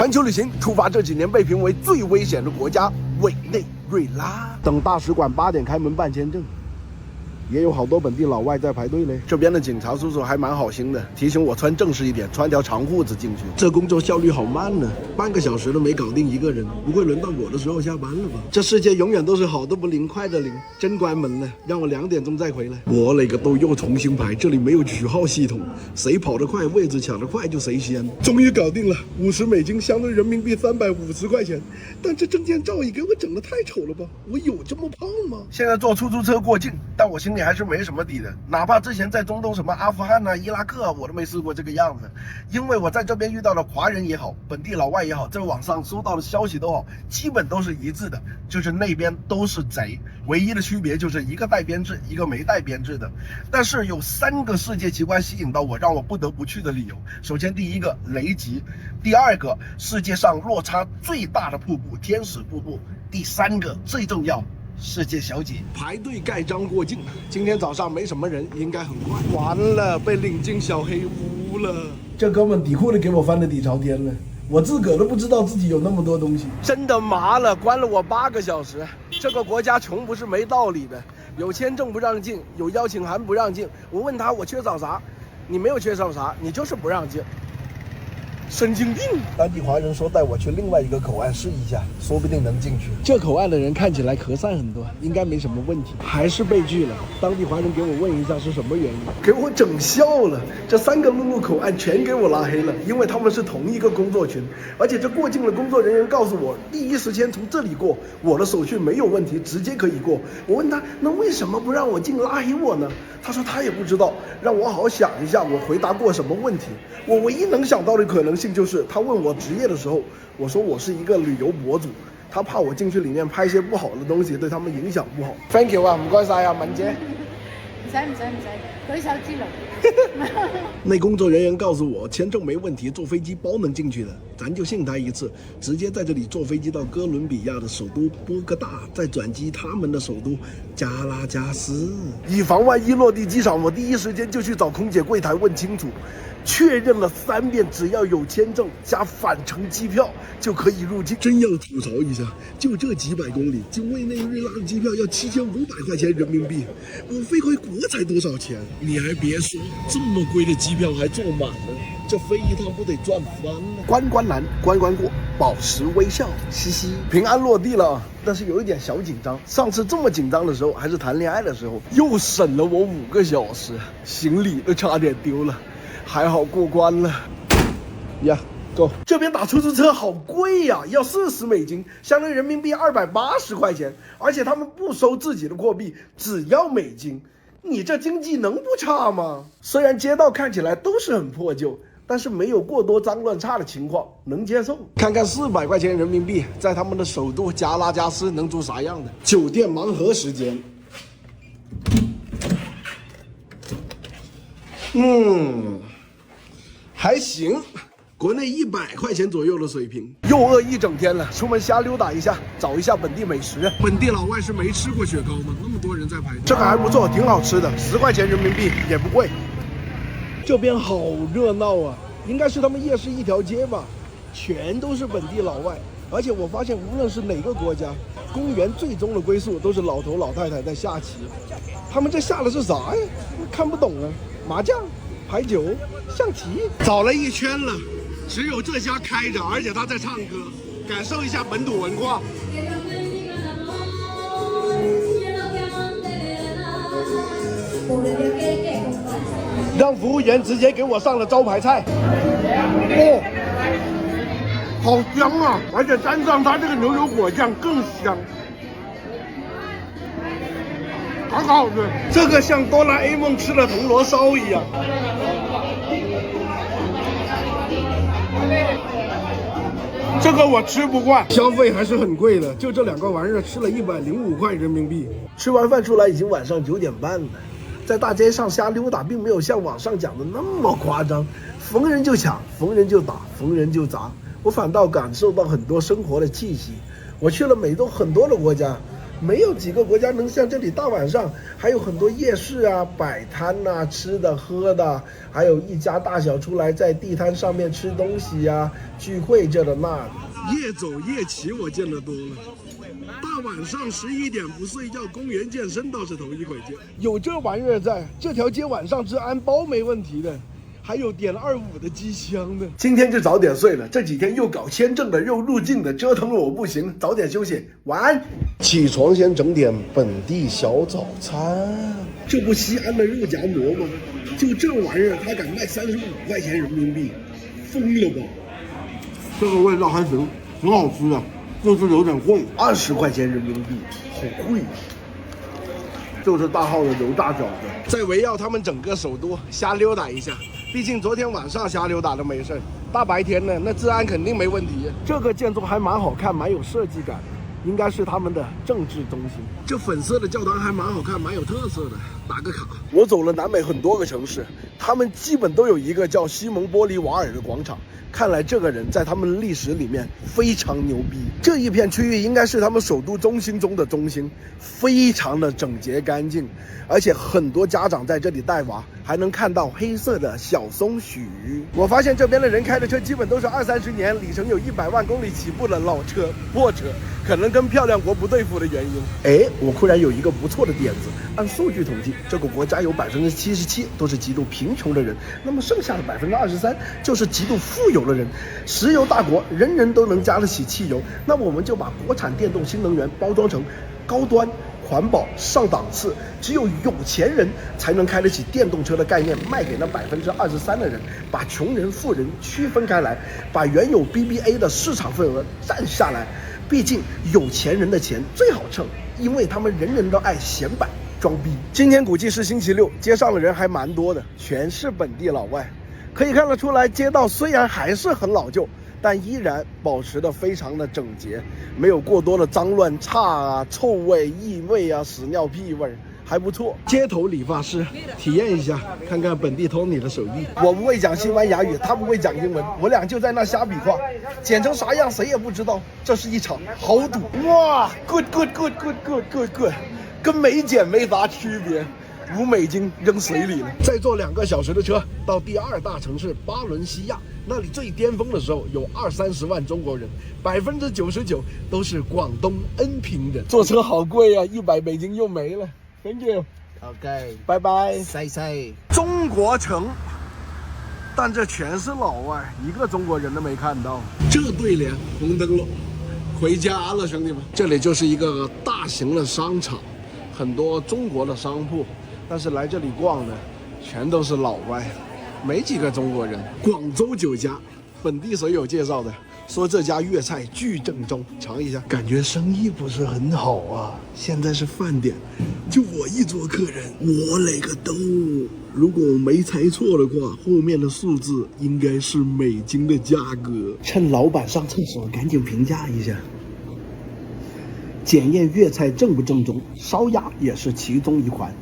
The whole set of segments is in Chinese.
环球旅行出发这几年被评为最危险的国家委内瑞拉，等大使馆8点开门办签证。也有好多本地老外在排队嘞。这边的警察叔叔还蛮好心的，提醒我穿正式一点，穿条长裤子进去。这工作效率好慢呢，半个小时都没搞定一个人，不会轮到我的时候下班了吧？这世界永远都是好的不灵，坏的灵。真关门了，让我2点钟再回来。我勒个都又重新排，这里没有取号系统，谁跑得快，位置抢得快就谁先。终于搞定了，50美金相对人民币350块钱。但这证件照也给我整得太丑了吧？我有这么胖吗？现在坐出租车过境，但我心里还是没什么底的，哪怕之前在中东什么阿富汗啊、伊拉克啊，我都没试过这个样子。因为我在这边遇到的华人也好，本地老外也好，在网上收到的消息都好，基本都是一致的，就是那边都是贼，唯一的区别就是一个带编制，一个没带编制的。但是有3个世界奇观吸引到我，让我不得不去的理由。首先，第一个雷吉；第二个，世界上落差最大的瀑布天使瀑布；第3个最重要，世界小姐。排队盖章过境，今天早上没什么人，应该很快。完了，被领进小黑屋了。这哥们底裤都给我翻得底朝天了，我自个儿都不知道自己有那么多东西，真的麻了，关了我8个小时。这个国家穷不是没道理的，有签证不让进，有邀请函不让进。我问他我缺少啥，你没有缺少啥，你就是不让进。神经病！当地华人说带我去另外一个口岸试一下，说不定能进去。这口岸的人看起来和善很多，应该没什么问题。还是被拒了。当地华人给我问一下是什么原因，给我整笑了。这3个陆路口岸全给我拉黑了，因为他们是同一个工作群，而且这过境的工作人员告诉我，第一时间从这里过，我的手续没有问题，直接可以过。我问他，那为什么不让我进，拉黑我呢？他说他也不知道，让我好好想一下，我回答过什么问题。我唯一能想到的可能性就是他问我职业的时候，我说我是一个旅游博主，他怕我进去里面拍些不好的东西，对他们影响不好。Thank you 啊，唔該晒啊，文姐。唔使，舉手之勞。那工作人员告诉我，签证没问题，坐飞机包能进去的，咱就信他一次，直接在这里坐飞机到哥伦比亚的首都波哥大，再转机他们的首都加拉加斯。以防万一落地机场，我第一时间就去找空姐柜台问清楚，确认了3遍，只要有签证加返程机票就可以入境。真要吐槽一下，就这几百公里，进委内瑞拉的机票要7500块钱人民币，我飞回国才多少钱？你还别说，这么贵的机票还坐满了，这飞一趟不得赚翻了？关关难，关关过，保持微笑，嘻嘻。平安落地了，但是有一点小紧张。上次这么紧张的时候还是谈恋爱的时候，又省了我5个小时，行李都差点丢了，还好过关了呀。Go。这边打出租车好贵呀，要40美金，相当于人民币280块钱，而且他们不收自己的货币，只要美金。你这经济能不差吗？虽然街道看起来都是很破旧，但是没有过多脏乱差的情况，能接受。看看400块钱人民币在他们的首都加拉加斯能住啥样的。酒店盲盒时间。还行，国内100块钱左右的水平。又饿一整天了，出门瞎溜达一下，找一下本地美食。本地老外是没吃过雪糕吗？那么多人在排队。这个还不错，挺好吃的，10块钱人民币也不贵。这边好热闹啊，应该是他们夜市一条街吧，全都是本地老外。而且我发现无论是哪个国家，公园最终的归宿都是老头老太太在下棋。他们这下的是啥呀？看不懂啊。麻将、牌九、象棋。找了一圈了，只有这家开着，而且他在唱歌，感受一下本土文化。让服务员直接给我上了招牌菜。哦，好香啊！而且沾上它这个牛油果酱更香。好好吃，这个像哆啦 A 梦吃了铜锣烧一样。这个我吃不惯，消费还是很贵的，就这2个玩意儿吃了105块人民币。吃完饭出来已经晚上9点半了，在大街上瞎溜达，并没有像网上讲的那么夸张，逢人就抢，逢人就打，逢人就砸。我反倒感受到很多生活的气息。我去了美洲很多的国家，没有几个国家能像这里大晚上还有很多夜市啊、摆摊啊、吃的喝的，还有一家大小出来在地摊上面吃东西啊、聚会这的那的。夜走夜骑我见得多了，大晚上11点不睡觉，公园健身倒是头一回见。有这玩意儿在，这条街晚上治安包没问题的。还有点25的机箱呢。今天就早点睡了，这几天又搞签证的，又入境的，折腾了我不行，早点休息，晚安。起床先整点本地小早餐，这不西安的肉夹馍吗？就这玩意儿，他敢卖35块钱人民币，疯了吧？这个味道还行，挺好吃的，就是有点贵，20块钱人民币，好贵。就是大号的油炸饺子，在围绕他们整个首都瞎溜达一下。毕竟昨天晚上瞎溜达都没事，大白天的那治安肯定没问题。这个建筑还蛮好看，蛮有设计感的，应该是他们的政治中心。这粉色的教堂还蛮好看，蛮有特色的，打个卡。我走了南美很多个城市，他们基本都有一个叫西蒙波利瓦尔的广场。看来这个人在他们历史里面非常牛逼。这一片区域应该是他们首都中心中的中心，非常的整洁干净，而且很多家长在这里带娃，还能看到黑色的小松鼠。我发现这边的人开的车基本都是20-30年，里程有100万公里起步的老车、破车，可能跟漂亮国不对付的原因。哎，我忽然有一个不错的点子。按数据统计，这个国家有77%都是极度贫穷的人，那么剩下的23%就是极度富有的人。石油大国，人人都能加得起汽油，那么我们就把国产电动新能源包装成高端、环保、上档次，只有有钱人才能开得起电动车的概念卖给那23%的人，把穷人、富人区分开来，把原有 BBA 的市场份额占下来。毕竟有钱人的钱最好挣，因为他们人人都爱显摆装逼。今天估计是星期六，街上的人还蛮多的，全是本地老外。可以看得出来，街道虽然还是很老旧，但依然保持得非常的整洁，没有过多的脏乱差啊、臭味、异味啊、屎尿屁味，还不错。街头理发师体验一下，看看本地 Tony 的手艺。我不会讲西班牙语，他不会讲英文，我俩就在那瞎比划，剪成啥样谁也不知道。这是一场豪赌。哇 ，good， 跟没剪没啥区别。5美金扔水里了。再坐2个小时的车到第2大城市巴伦西亚，那里最巅峰的时候有20-30万中国人，99%都是广东恩平人。坐车好贵啊，100美金又没了。Thank you。OK， 拜拜。晒晒。中国城，但这全是老外，一个中国人都没看到。这对联红灯笼，回家了，兄弟们。这里就是一个大型的商场，很多中国的商铺。但是来这里逛的全都是老外，没几个中国人。广州酒家，本地水友介绍的，说这家粤菜巨正宗，尝一下，感觉生意不是很好啊。现在是饭点，就我一桌客人，我勒个兜！如果我没猜错的话，后面的数字应该是美金的价格。趁老板上厕所，赶紧评价一下。检验粤菜正不正宗，烧鸭也是其中一环。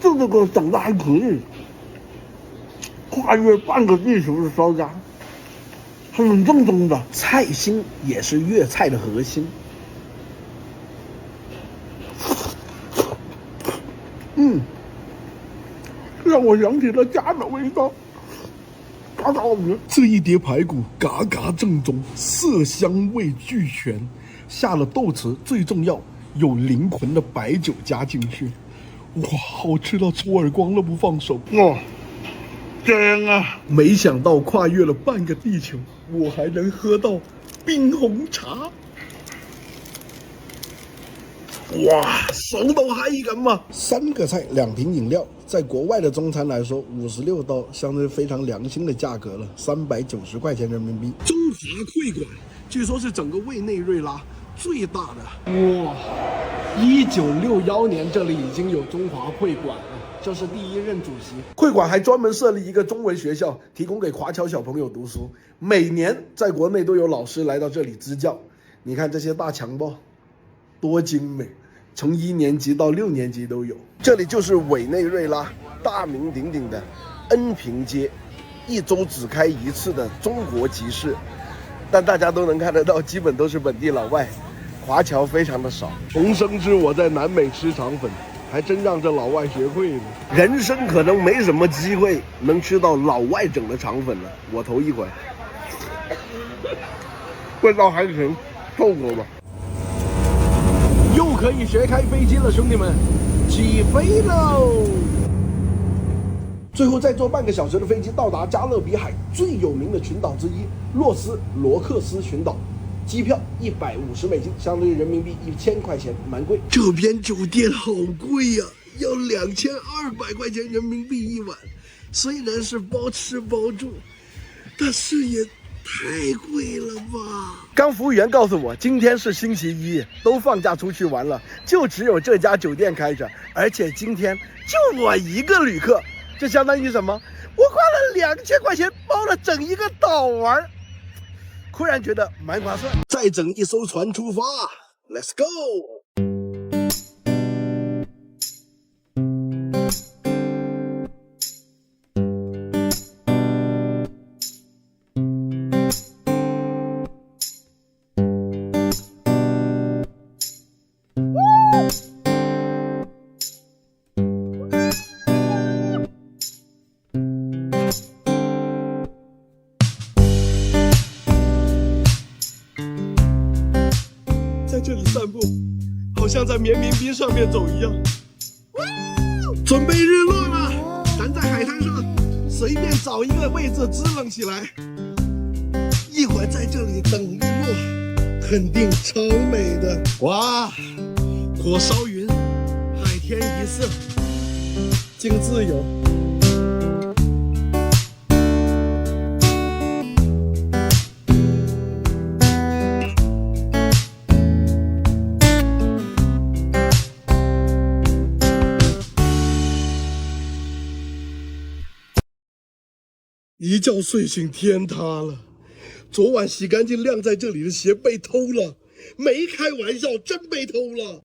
这个长得还可以，跨越半个地球的烧鸭，很正宗的。菜心也是粤菜的核心。让我想起了家的味道。嘎嘎鱼，这一碟排骨嘎嘎正宗，色香味俱全，下了豆豉，最重要有灵魂的白酒加进去，哇，好吃到抽耳光了不放手。哇，真啊！没想到跨越了半个地球，我还能喝到冰红茶。哇，手都嗨咁嘛！3个菜2瓶饮料，在国外的中餐来说，56刀，相对非常良心的价格了，390块钱人民币。中华会馆据说是整个委内瑞拉最大的。哇，1961年这里已经有中华会馆了，这是第1任主席。会馆还专门设立一个中文学校，提供给华侨小朋友读书。每年在国内都有老师来到这里支教。你看这些大墙报，多精美！从1年级到6年级都有。这里就是委内瑞拉大名鼎鼎的恩平街，1周只开1次的中国集市。但大家都能看得到，基本都是本地老外，华侨非常的少。重生之我在南美吃肠粉，还真让这老外学会了。人生可能没什么机会能吃到老外整的肠粉了，我头一回，味道还行，凑合吧。又可以学开飞机了，兄弟们，起飞喽！最后再坐半个小时的飞机到达加勒比海最有名的群岛之一洛斯罗克斯群岛，机票$150，相当于人民币1000块钱，蛮贵。这边酒店好贵呀，要2200块钱人民币一晚，虽然是包吃包住，但是也太贵了吧！刚服务员告诉我，今天是星期一，都放假出去玩了，就只有这家酒店开着，而且今天就我一个旅客。这相当于什么？我花了2000块钱包了整一个岛玩，忽然觉得蛮划算。再整一艘船出发 ，Let's go！ 在这里散步，好像在绵绵冰上面走一样。准备日落了，咱在海滩上随便找一个位置支棱起来，一会儿在这里等日落，肯定超美的。哇，火烧云，海天一色，竟自由。一觉睡醒，天塌了。昨晚洗干净晾在这里的鞋被偷了，没开玩笑，真被偷了。